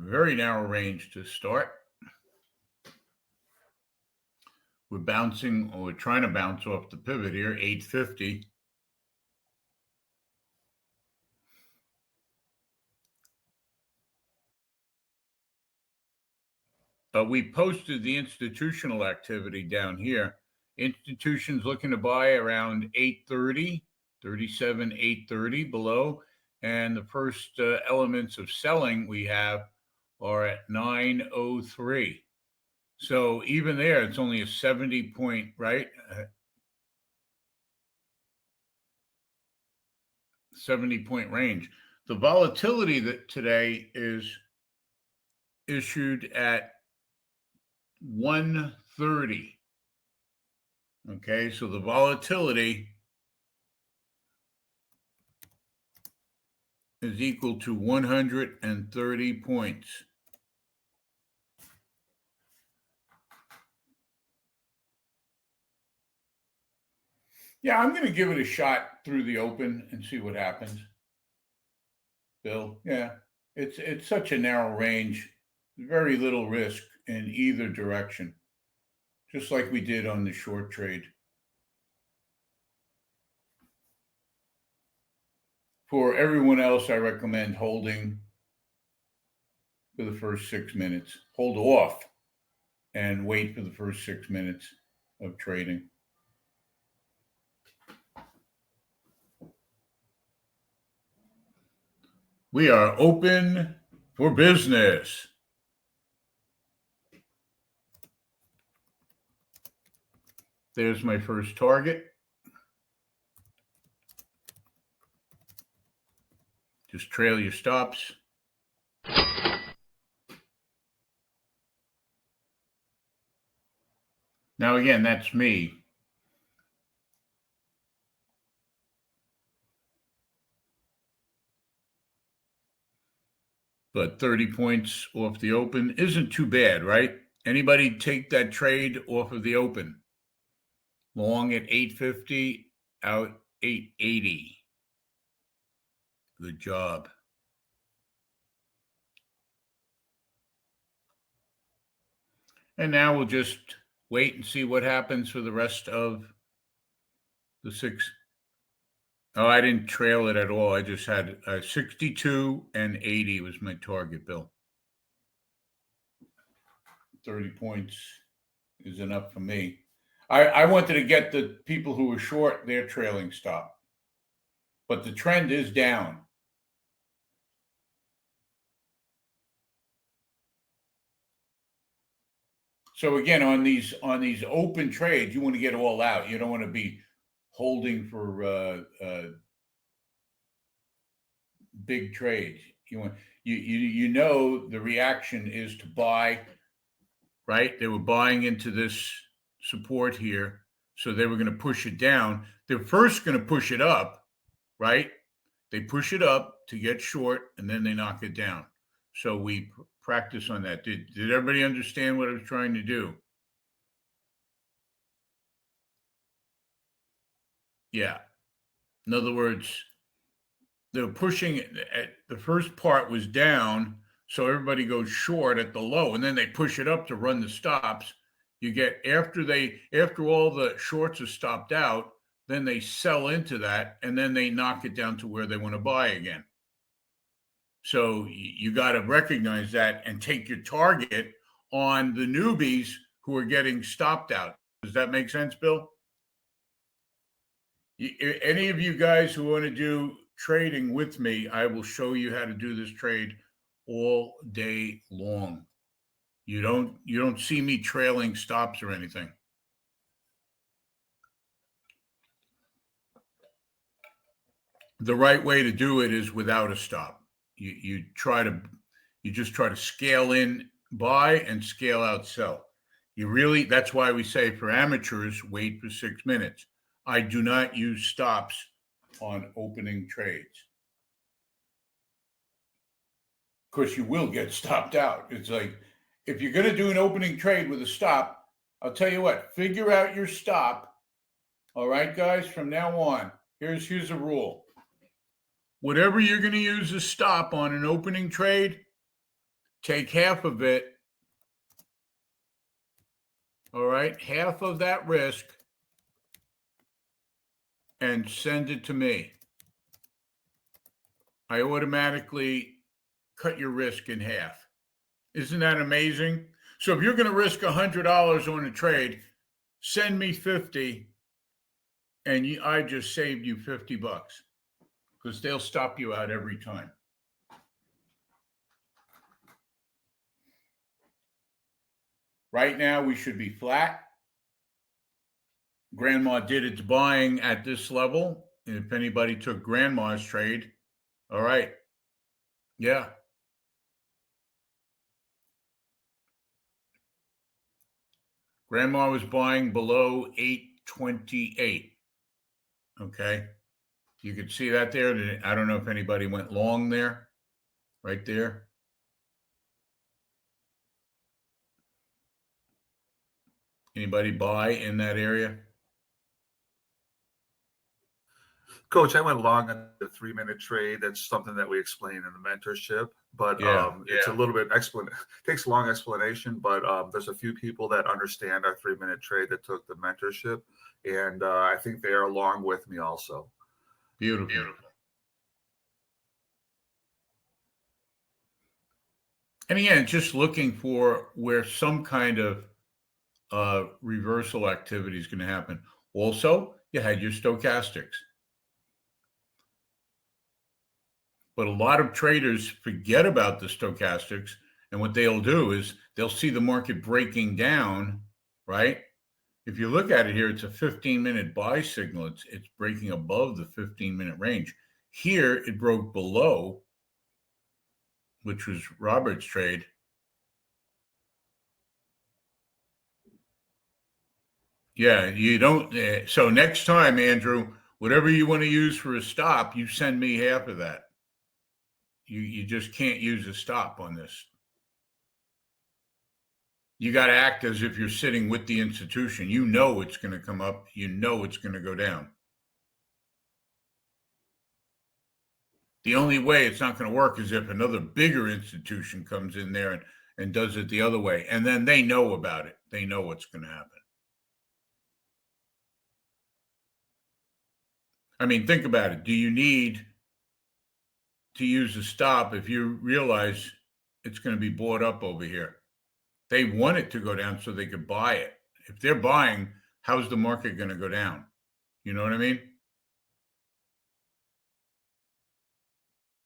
very narrow range to start. We're bouncing, or we're trying to bounce off the pivot here, 850. We posted the institutional activity down here. Institutions looking to buy around 830, 37, 830 below. And the first elements of selling we have are at 903. So even there, it's only a 70 point, right? 70 point range. The volatility that today is issued at 130. Okay, so the volatility is equal to 130 points. Yeah, I'm going to give it a shot through the open and see what happens. Bill, yeah, it's such a narrow range, very little risk in either direction, just like we did on the short trade. For everyone else, I recommend holding for the first 6 minutes. Hold off and wait for the first 6 minutes of trading. We are open for business. There's my first target. Just trail your stops. Now, again, that's me. But 30 points off the open isn't too bad, right? Anybody take that trade off of the open? Long at 850, out 880. Good job. And now we'll just wait and see what happens for the rest of the 6. Oh, I didn't trail it at all. I just had 62 and 80 was my target, Bill. 30 points is enough for me. I wanted to get the people who were short their trailing stop. But the trend is down. So again, on these open trades, you want to get all out. You don't want to be holding for big trades. You know the reaction is to buy, right? They were buying into this support here, so they were going to push it down. They're first going to push it up, right? They push it up to get short, and then they knock it down. So we practice on that. Did everybody understand what I was trying to do? Yeah. In other words, they're pushing the first part was down, so everybody goes short at the low, and then they push it up to run the stops. You get after all the shorts are stopped out, then they sell into that, and then they knock it down to where they want to buy again. So you got to recognize that and take your target on the newbies who are getting stopped out. Does that make sense, Bill? Any of you guys who want to do trading with me, I will show you how to do this trade all day long. You don't see me trailing stops or anything. The right way to do it is without a stop. You just try to scale in buy and scale out sell. That's why we say for amateurs, wait for 6 minutes. I do not use stops on opening trades. Of course, you will get stopped out. It's like, if you're going to do an opening trade with a stop, I'll tell you what, figure out your stop. All right, guys, from now on, here's a rule. Whatever you're going to use a stop on an opening trade, take half of it, all right, half of that risk, and send it to me. I automatically cut your risk in half. Isn't that amazing? So if you're going to risk $100 on a trade, send me 50, and I just saved you $50 because they'll stop you out every time. Right now, we should be flat. Grandma did its buying at this level. And if anybody took Grandma's trade, all right. Yeah. Grandma was buying below 828. Okay. You could see that there. I don't know if anybody went long there, right there. Anybody buy in that area? Coach, I went long on the 3-minute trade. That's something that we explain in the mentorship, but it's a little bit takes a long explanation, but there's a few people that understand our 3-minute trade that took the mentorship, and I think they are along with me also. Beautiful. And again, just looking for where some kind of reversal activity is going to happen. Also, you had your stochastics. But a lot of traders forget about the stochastics, and what they'll do is they'll see the market breaking down, right? If you look at it here, it's a 15-minute buy signal. It's breaking above the 15-minute range. Here, it broke below, which was Robert's trade. Yeah, you don't. So next time, Andrew, whatever you want to use for a stop, you send me half of that. You just can't use a stop on this. You got to act as if you're sitting with the institution. You know it's going to come up. You know it's going to go down. The only way it's not going to work is if another bigger institution comes in there and does it the other way. And then they know about it. They know what's going to happen. I mean, think about it. Do you need to use a stop if you realize it's going to be bought up over here? They want it to go down so they could buy it. If they're buying, how's the market going to go down? You know what I mean?